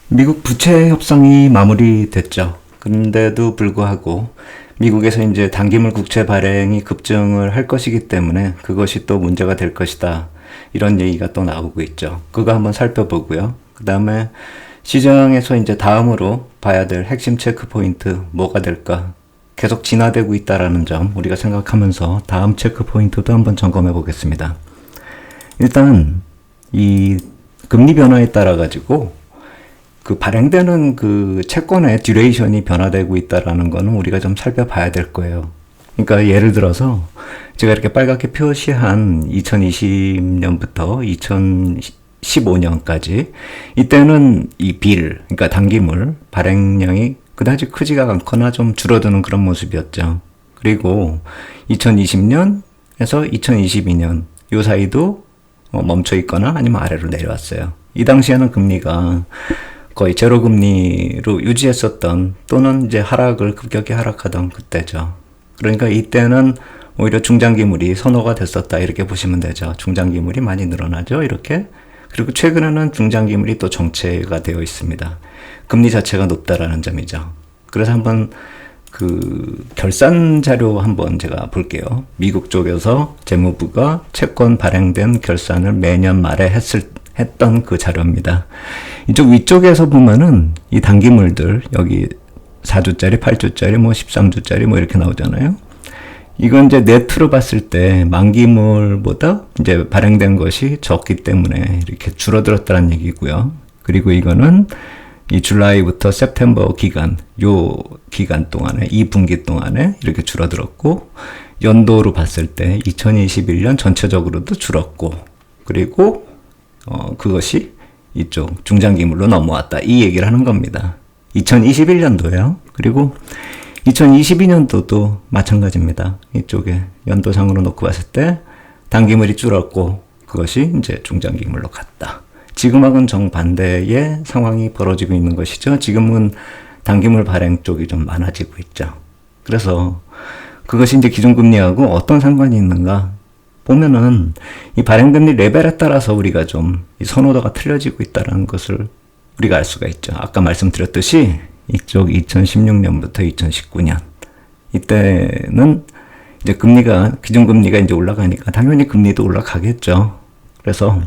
미국 부채 협상이 마무리됐죠. 그런데도 불구하고 미국에서 이제 단기물 국채 발행이 급증을 할 것이기 때문에 그것이 또 문제가 될 것이다. 이런 얘기가 또 나오고 있죠. 그거 한번 살펴보고요. 그 다음에 시장에서 이제 다음으로 봐야 될 핵심 체크 포인트 뭐가 될까? 계속 진화되고 있다라는 점 우리가 생각하면서 다음 체크 포인트도 한번 점검해 보겠습니다. 일단 이 금리 변화에 따라 가지고 그 발행되는 그 채권의 듀레이션이 변화되고 있다라는 거는 우리가 좀 살펴봐야 될 거예요. 그러니까 예를 들어서 제가 이렇게 빨갛게 표시한 2020년부터 2015년까지 이때는 이 빌, 그러니까 단기물 발행량이 그다지 크지가 않거나 좀 줄어드는 그런 모습이었죠. 그리고 2020년에서 2022년 요 사이도 멈춰 있거나 아니면 아래로 내려왔어요. 이 당시에는 금리가 거의 제로 금리로 유지했었던 또는 이제 하락을 급격히 하락하던 그때죠. 그러니까 이때는 오히려 중장기물이 선호가 됐었다 이렇게 보시면 되죠. 중장기물이 많이 늘어나죠. 이렇게. 그리고 최근에는 중장기물이 또 정체가 되어 있습니다. 금리 자체가 높다라는 점이죠. 그래서 한번 그 결산 자료 한번 제가 볼게요. 미국 쪽에서 재무부가 채권 발행된 결산을 매년 말에 했던 그 자료입니다. 이쪽 위쪽에서 보면은 이 단기물들 여기 4주짜리, 8주짜리, 뭐 13주짜리 뭐 이렇게 나오잖아요. 이건 이제 네트로 봤을 때 만기물보다 이제 발행된 것이 적기 때문에 이렇게 줄어들었다는 얘기고요. 그리고 이거는 이 줄라이부터 september 기간, 요 기간 동안에, 이 분기 동안에 이렇게 줄어들었고, 연도로 봤을 때 2021년 전체적으로도 줄었고, 그리고 그것이 이쪽 중장기물로 넘어왔다. 이 얘기를 하는 겁니다. 2021년도에요. 그리고 2022년도도 마찬가지입니다. 이쪽에 연도상으로 놓고 봤을 때 단기물이 줄었고 그것이 이제 중장기물로 갔다. 지금하고는 정반대의 상황이 벌어지고 있는 것이죠. 지금은 단기물 발행 쪽이 좀 많아지고 있죠. 그래서 그것이 이제 기준금리하고 어떤 상관이 있는가? 보면은 이 발행금리 레벨에 따라서 우리가 좀 이 선호도가 틀려지고 있다는 것을 우리가 알 수가 있죠. 아까 말씀드렸듯이 이쪽 2016년부터 2019년 이때는 이제 금리가 기준금리가 이제 올라가니까 당연히 금리도 올라가겠죠. 그래서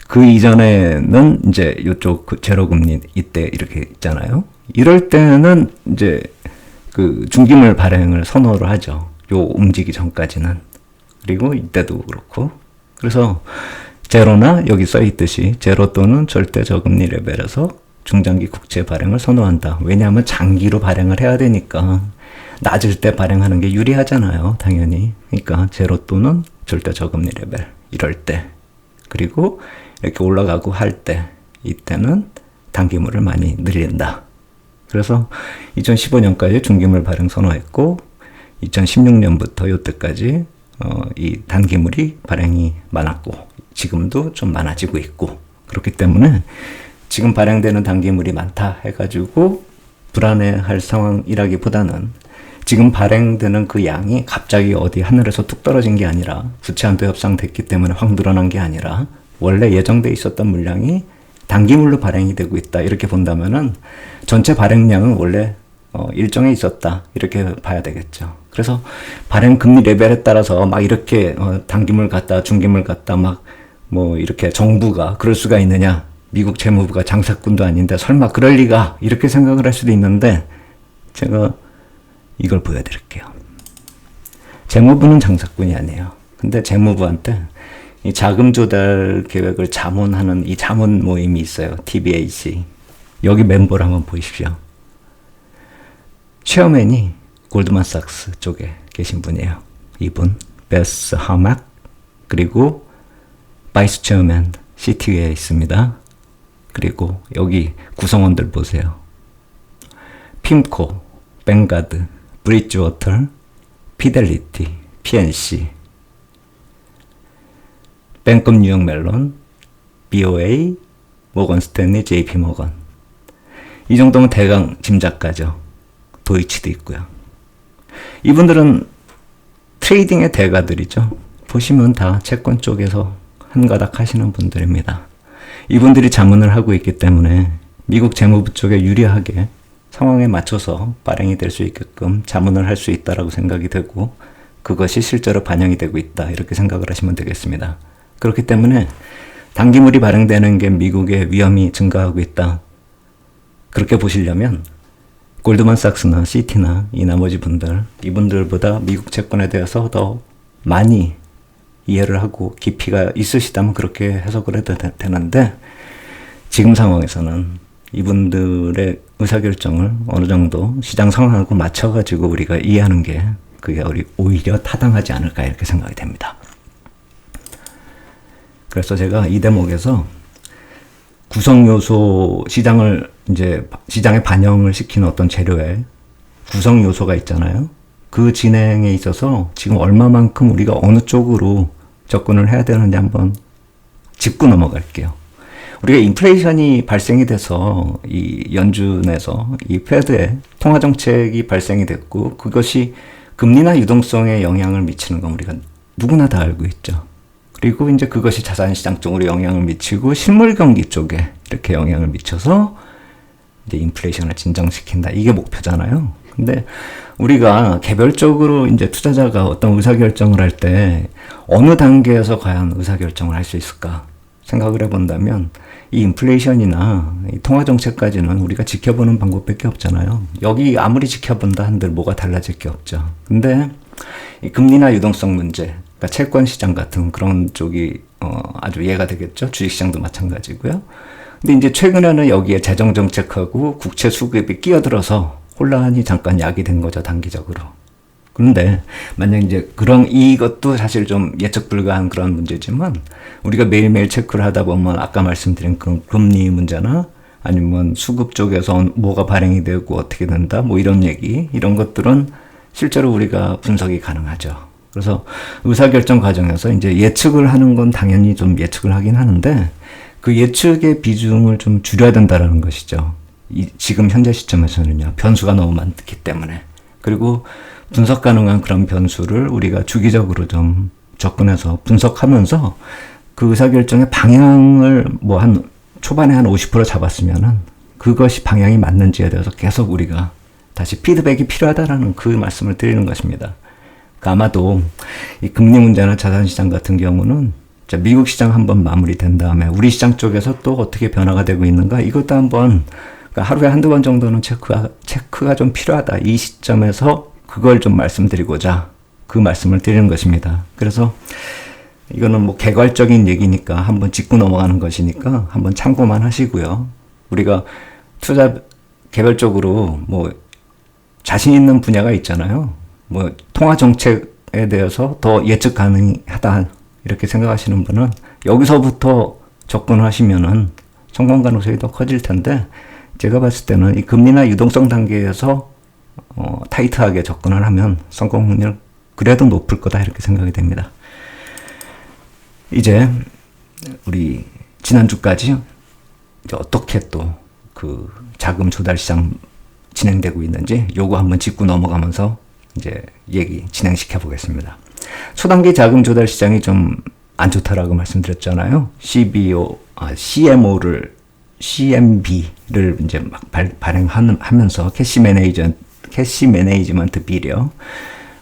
그 이전에는 이제 이쪽 그 제로금리 이때 이렇게 있잖아요. 이럴 때는 이제 그 중기물 발행을 선호를 하죠. 요 움직이기 전까지는. 그리고 이때도 그렇고. 그래서 제로나 여기 써 있듯이 제로 또는 절대 저금리 레벨에서 중장기 국채 발행을 선호한다. 왜냐하면 장기로 발행을 해야 되니까 낮을 때 발행하는 게 유리하잖아요. 당연히. 그러니까 제로 또는 절대 저금리 레벨 이럴 때. 그리고 이렇게 올라가고 할 때 이때는 단기물을 많이 늘린다. 그래서 2015년까지 중기물 발행 선호했고 2016년부터 이때까지 이 단기물이 발행이 많았고 지금도 좀 많아지고 있고 그렇기 때문에 지금 발행되는 단기물이 많다 해가지고 불안해할 상황이라기보다는 지금 발행되는 그 양이 갑자기 어디 하늘에서 뚝 떨어진 게 아니라 부채한도 협상됐기 때문에 확 늘어난 게 아니라 원래 예정돼 있었던 물량이 단기물로 발행이 되고 있다 이렇게 본다면은 전체 발행량은 원래 일정에 있었다 이렇게 봐야 되겠죠. 그래서 발행 금리 레벨에 따라서 막 이렇게 단기물 같다 중기물 같다 막 뭐 이렇게 정부가 그럴 수가 있느냐, 미국 재무부가 장사꾼도 아닌데 설마 그럴 리가 이렇게 생각을 할 수도 있는데 제가 이걸 보여드릴게요. 재무부는 장사꾼이 아니에요. 근데 재무부한테 이 자금 조달 계획을 자문하는 이 자문 모임이 있어요. TBAC. 여기 멤버를 한번 보십시오. 체어맨이 골드만삭스 쪽에 계신 분이에요. 이분 베스 하막. 그리고 바이스 체어맨 CT에 있습니다. 그리고 여기 구성원들 보세요. 핌코, 뱅가드, 브리지워터, 피델리티, PNC, 뱅크 오브 뉴욕 멜론, BOA, 모건 스탠리, JP 모건. 이 정도면 대강 짐작가죠. 도이치도 있고요. 이분들은 트레이딩의 대가들이죠. 보시면 다 채권 쪽에서 한가닥 하시는 분들입니다. 이분들이 자문을 하고 있기 때문에 미국 재무부 쪽에 유리하게 상황에 맞춰서 발행이 될 수 있게끔 자문을 할 수 있다라고 생각이 되고 그것이 실제로 반영이 되고 있다 이렇게 생각을 하시면 되겠습니다. 그렇기 때문에 단기물이 발행되는 게 미국의 위험이 증가하고 있다. 그렇게 보시려면 골드만삭스나 시티나 이 나머지 분들 이분들보다 미국 채권에 대해서 더 많이 이해를 하고 깊이가 있으시다면 그렇게 해석을 해도 되는데 지금 상황에서는 이분들의 의사결정을 어느 정도 시장 상황하고 맞춰가지고 우리가 이해하는 게 그게 오히려 타당하지 않을까 이렇게 생각이 됩니다. 그래서 제가 이 대목에서 구성요소 시장을 이제 시장에 반영을 시키는 어떤 재료의 구성요소가 있잖아요. 그 진행에 있어서 지금 얼마만큼 우리가 어느 쪽으로 접근을 해야 되는지 한번 짚고 넘어갈게요. 우리가 인플레이션이 발생이 돼서 이 연준에서 이 패드의 통화정책이 발생이 됐고 그것이 금리나 유동성에 영향을 미치는 건 우리가 누구나 다 알고 있죠. 그리고 이제 그것이 자산시장 쪽으로 영향을 미치고 실물 경기 쪽에 이렇게 영향을 미쳐서 이제 인플레이션을 진정시킨다. 이게 목표잖아요. 근데 우리가 개별적으로 이제 투자자가 어떤 의사결정을 할 때 어느 단계에서 과연 의사결정을 할 수 있을까 생각을 해본다면 이 인플레이션이나 이 통화정책까지는 우리가 지켜보는 방법밖에 없잖아요. 여기 아무리 지켜본다 한들 뭐가 달라질 게 없죠. 근데 이 금리나 유동성 문제, 그러니까 채권 시장 같은 그런 쪽이 아주 이해가 되겠죠. 주식시장도 마찬가지고요. 근데 이제 최근에는 여기에 재정정책하고 국채 수급이 끼어들어서 혼란이 잠깐 야기된 거죠, 단기적으로. 그런데 만약 이제 이것도 사실 좀 예측 불가한 그런 문제지만 우리가 매일매일 체크를 하다 보면 아까 말씀드린 그런 금리 문제나 아니면 수급 쪽에서 뭐가 발행이 되고 어떻게 된다 뭐 이런 얘기 이런 것들은 실제로 우리가 분석이 가능하죠. 그래서 의사결정 과정에서 이제 예측을 하는 건 당연히 좀 예측을 하긴 하는데 그 예측의 비중을 좀 줄여야 된다는 것이죠. 지금 현재 시점에서는요. 변수가 너무 많기 때문에. 그리고 분석 가능한 그런 변수를 우리가 주기적으로 좀 접근해서 분석하면서 그 의사결정의 방향을 뭐 한 초반에 한 50% 잡았으면은 그것이 방향이 맞는지에 대해서 계속 우리가 다시 피드백이 필요하다라는 그 말씀을 드리는 것입니다. 그러니까 아마도 이 금리 문제나 자산시장 같은 경우는 미국 시장 한번 마무리된 다음에 우리 시장 쪽에서 또 어떻게 변화가 되고 있는가 이것도 한번 그러니까 하루에 한두 번 정도는 체크가 좀 필요하다. 이 시점에서 그걸 좀 말씀드리고자 그 말씀을 드리는 것입니다. 그래서 이거는 뭐 개괄적인 얘기니까 한번 짚고 넘어가는 것이니까 한번 참고만 하시고요. 우리가 투자 개별적으로 뭐 자신 있는 분야가 있잖아요. 뭐 통화 정책에 대해서 더 예측 가능하다 이렇게 생각하시는 분은 여기서부터 접근하시면은 성공 가능성이 더 커질 텐데 제가 봤을 때는 이 금리나 유동성 단계에서 타이트하게 접근을 하면 성공률 그래도 높을 거다 이렇게 생각이 됩니다. 이제 우리 지난주까지 이제 어떻게 또 그 자금 조달 시장 진행되고 있는지 요거 한번 짚고 넘어가면서 이제 얘기 진행시켜 보겠습니다. 초단기 자금 조달 시장이 좀 안 좋다라고 말씀드렸잖아요. CMB를 이제 막 발행하면서 캐시 매니지먼트 빌이요.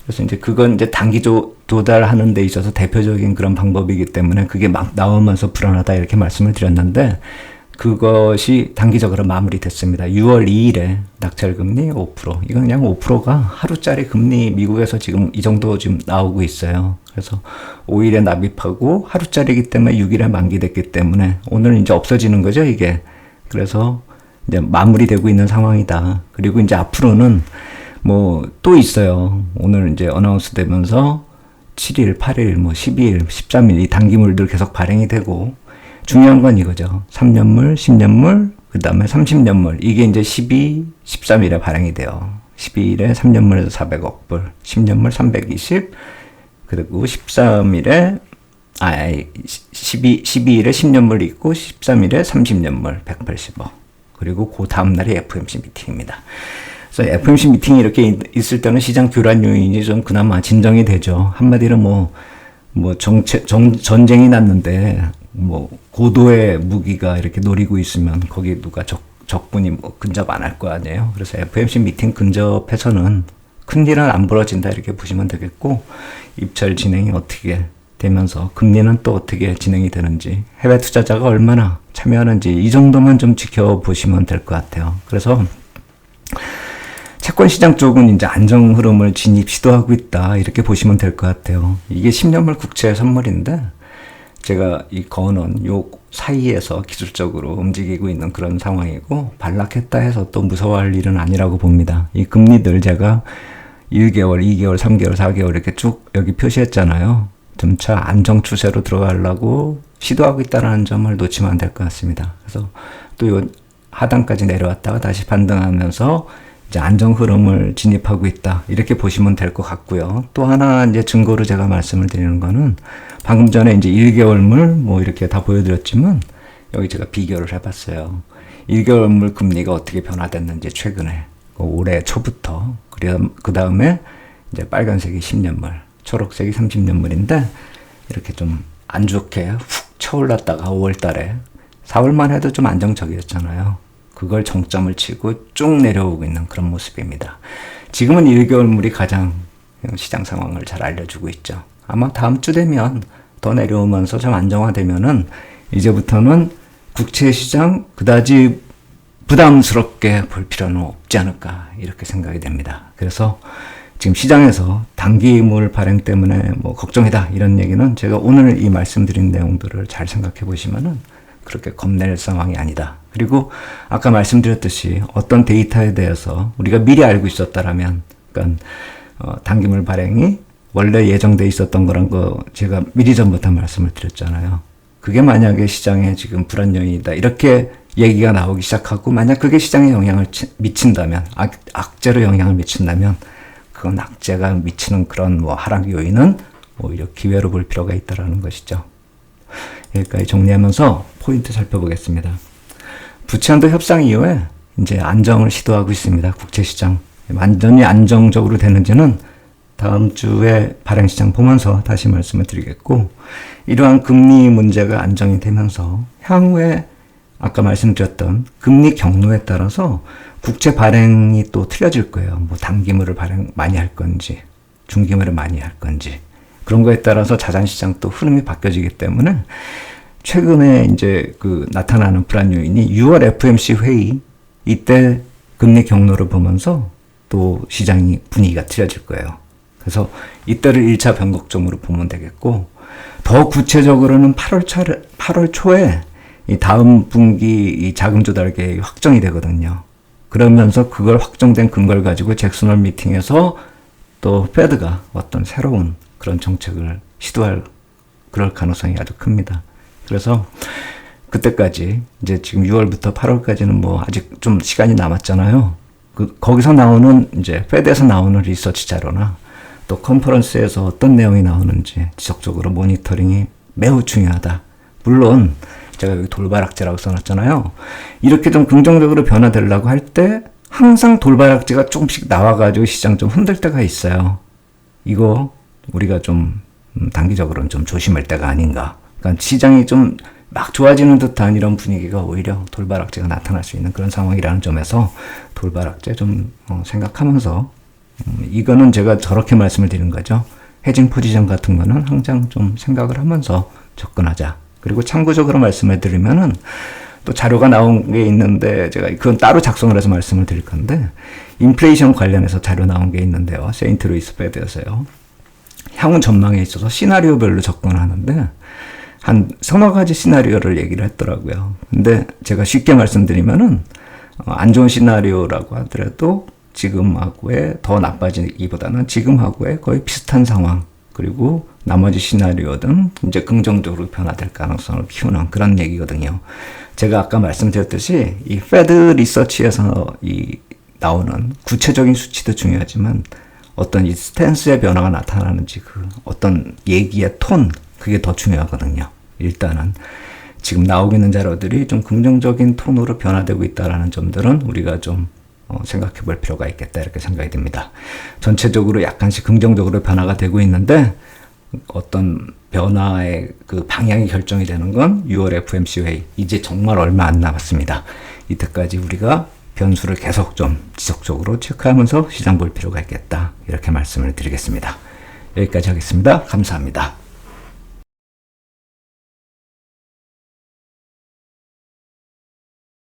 그래서 이제 그건 이제 단기 조달하는 데 있어서 대표적인 그런 방법이기 때문에 그게 막 나오면서 불안하다 이렇게 말씀을 드렸는데 그것이 단기적으로 마무리됐습니다. 6월 2일에 낙찰금리 5%. 이건 그냥 5%가 하루짜리 금리 미국에서 지금 이 정도 지금 나오고 있어요. 그래서 5일에 납입하고 하루짜리이기 때문에 6일에 만기됐기 때문에 오늘 이제 없어지는 거죠, 이게. 그래서 이제 마무리되고 있는 상황이다. 그리고 이제 앞으로는 뭐 또 있어요. 오늘 이제 어나운스 되면서 7일, 8일, 뭐 12일, 13일 이 단기물들 계속 발행이 되고 중요한 건 이거죠. 3년물, 10년물, 그 다음에 30년물. 이게 이제 13일에 발행이 돼요. 12일에 3년물에서 400억 불, 10년물 320, 그리고 12일에 10년물 있고 13일에 30년물 180억. 그리고 그 다음날이 FOMC 미팅입니다. 그래서 FOMC 미팅이 이렇게 있을 때는 시장 교란 요인이 좀 그나마 진정이 되죠. 한마디로 전쟁이 났는데 고도의 무기가 이렇게 노리고 있으면 거기 누가 적분이 뭐 근접 안 할 거 아니에요. 그래서 FOMC 미팅 근접해서는 큰일은 안 벌어진다 이렇게 보시면 되겠고, 입찰 진행이 어떻게 되면서 금리는 또 어떻게 진행이 되는지, 해외 투자자가 얼마나 참여하는지 이 정도만 좀 지켜보시면 될 것 같아요. 그래서 채권 시장 쪽은 이제 안정 흐름을 진입 시도하고 있다 이렇게 보시면 될 것 같아요. 이게 10년물 국채 선물인데 제가 이 거는 요 사이에서 기술적으로 움직이고 있는 그런 상황이고, 반락했다 해서 또 무서워할 일은 아니라고 봅니다. 이 금리들 제가 1개월, 2개월, 3개월, 4개월 이렇게 쭉 여기 표시했잖아요. 점차 안정 추세로 들어가려고 시도하고 있다는 점을 놓치면 안 될 것 같습니다. 그래서 또 요 하단까지 내려왔다가 다시 반등하면서 이제 안정 흐름을 진입하고 있다 이렇게 보시면 될 것 같고요. 또 하나 이제 증거로 제가 말씀을 드리는 거는, 방금 전에 이제 1개월물 뭐 이렇게 다 보여드렸지만 여기 제가 비교를 해봤어요. 1개월물 금리가 어떻게 변화됐는지 최근에 올해 초부터, 그 다음에 이제 빨간색이 10년물, 초록색이 30년물인데 이렇게 좀 안 좋게 훅 쳐올랐다가 5월 달에 4월만 해도 좀 안정적이었잖아요. 그걸 정점을 치고 쭉 내려오고 있는 그런 모습입니다. 지금은 1개월물이 가장 시장 상황을 잘 알려주고 있죠. 아마 다음 주 되면 더 내려오면서 좀 안정화되면은 이제부터는 국채 시장 그다지 부담스럽게 볼 필요는 없지 않을까 이렇게 생각이 됩니다. 그래서 지금 시장에서 단기물 발행 때문에 뭐 걱정이다 이런 얘기는 제가 오늘 이 말씀드린 내용들을 잘 생각해 보시면은 그렇게 겁낼 상황이 아니다. 그리고 아까 말씀드렸듯이 어떤 데이터에 대해서 우리가 미리 알고 있었다라면, 그러니까 단기물 발행이 원래 예정돼 있었던 거란 거 제가 미리 전부터 말씀을 드렸잖아요. 그게 만약에 시장에 지금 불안 요인이다 이렇게 얘기가 나오기 시작하고, 만약 그게 시장에 영향을 미친다면, 악재로 영향을 미친다면, 그건 악재가 미치는 그런 뭐 하락 요인은 오히려 기회로 볼 필요가 있다라는 것이죠. 여기까지 정리하면서 포인트 살펴보겠습니다. 부채한도 협상 이후에 이제 안정을 시도하고 있습니다. 국채시장. 완전히 안정적으로 되는지는 다음 주에 발행시장 보면서 다시 말씀을 드리겠고, 이러한 금리 문제가 안정이 되면서 향후에 아까 말씀드렸던 금리 경로에 따라서 국채 발행이 또 틀려질 거예요. 뭐 단기물을 발행 많이 할 건지, 중기물을 많이 할 건지, 그런 거에 따라서 자산시장 또 흐름이 바뀌어지기 때문에 최근에 이제 나타나는 불안 요인이 6월 FOMC 회의, 이때 금리 경로를 보면서 또 시장이 분위기가 틀려질 거예요. 그래서 이때를 1차 변곡점으로 보면 되겠고, 더 구체적으로는 8월 초에 이 다음 분기 이 자금 조달 계획이 확정이 되거든요. 그러면서 그걸 확정된 근거를 가지고 잭슨홀 미팅에서 또 패드가 어떤 새로운 그런 정책을 시도할 그럴 가능성이 아주 큽니다. 그래서 그때까지 이제 지금 6월부터 8월까지는 뭐 아직 좀 시간이 남았잖아요. 거기서 나오는 이제 패드에서 나오는 리서치 자료나 또 컨퍼런스에서 어떤 내용이 나오는지 지속적으로 모니터링이 매우 중요하다. 물론 제가 여기 돌발악재라고 써놨잖아요. 이렇게 좀 긍정적으로 변화되려고 할 때 항상 돌발악재가 조금씩 나와가지고 시장 좀 흔들 때가 있어요. 이거 우리가 좀 단기적으로는 좀 조심할 때가 아닌가. 그러니까 시장이 좀 막 좋아지는 듯한 이런 분위기가 오히려 돌발악재가 나타날 수 있는 그런 상황이라는 점에서 돌발악재 좀 생각하면서, 이거는 제가 저렇게 말씀을 드리는 거죠. 해징 포지션 같은 거는 항상 좀 생각을 하면서 접근하자. 그리고 참고적으로 말씀을 드리면은 또 자료가 나온 게 있는데 제가 그건 따로 작성을 해서 말씀을 드릴 건데, 인플레이션 관련해서 자료 나온 게 있는데요. 세인트루이스 패드에서요. 향후 전망에 있어서 시나리오별로 접근을 하는데 한 서너 가지 시나리오를 얘기를 했더라고요. 근데 제가 쉽게 말씀드리면은 안 좋은 시나리오라고 하더라도 지금하고의 더 나빠지기보다는 지금하고의 거의 비슷한 상황, 그리고 나머지 시나리오든 이제 긍정적으로 변화될 가능성을 키우는 그런 얘기거든요. 제가 아까 말씀드렸듯이 이 패드 리서치에서 이 나오는 구체적인 수치도 중요하지만 어떤 이 스탠스의 변화가 나타나는지, 그 어떤 얘기의 톤, 그게 더 중요하거든요. 일단은 지금 나오고 있는 자료들이 좀 긍정적인 톤으로 변화되고 있다는 점들은 우리가 좀 생각해 볼 필요가 있겠다 이렇게 생각이 듭니다. 전체적으로 약간씩 긍정적으로 변화가 되고 있는데 어떤 변화의 그 방향이 결정이 되는 건 6월 FOMC 회의, 이제 정말 얼마 안 남았습니다. 이때까지 우리가 변수를 계속 좀 지속적으로 체크하면서 시장 볼 필요가 있겠다. 이렇게 말씀을 드리겠습니다. 여기까지 하겠습니다. 감사합니다.